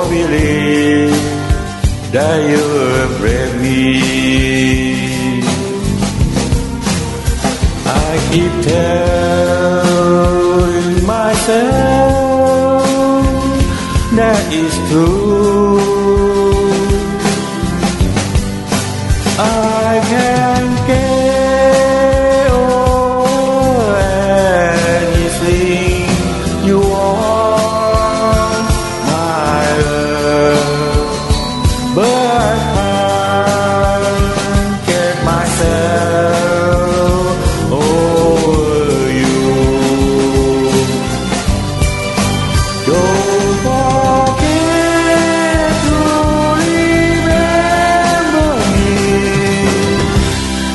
believe that you will break me. I keep telling myself that is true. I can get over anything you want, my love, but I can't get myself over you. Don't forget to remember me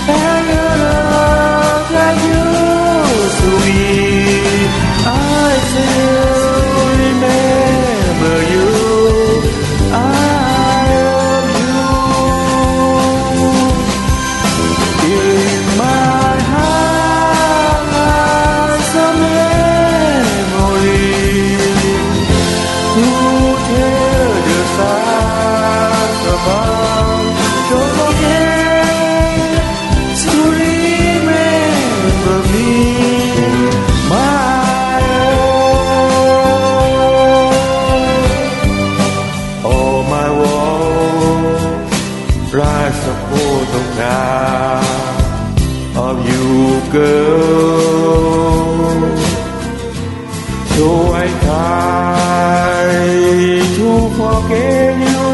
and your love that used to be. I still remember you. I love you. In my heart, some memories to tell the stars above. Don't forget to remember me, my love. All my walls rise a photograph of you, girl. So I try to forget you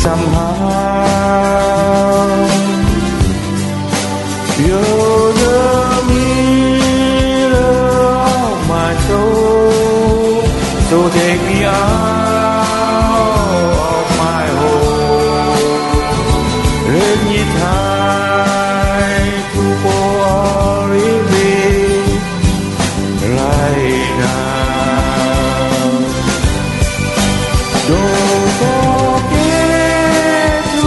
somehow. You're the mirror of my soul, so take me out of my home. Let me try to fall in right now. Don't forget to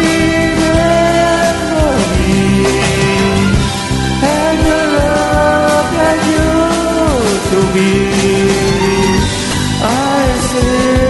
remember me and the love that used to be. I still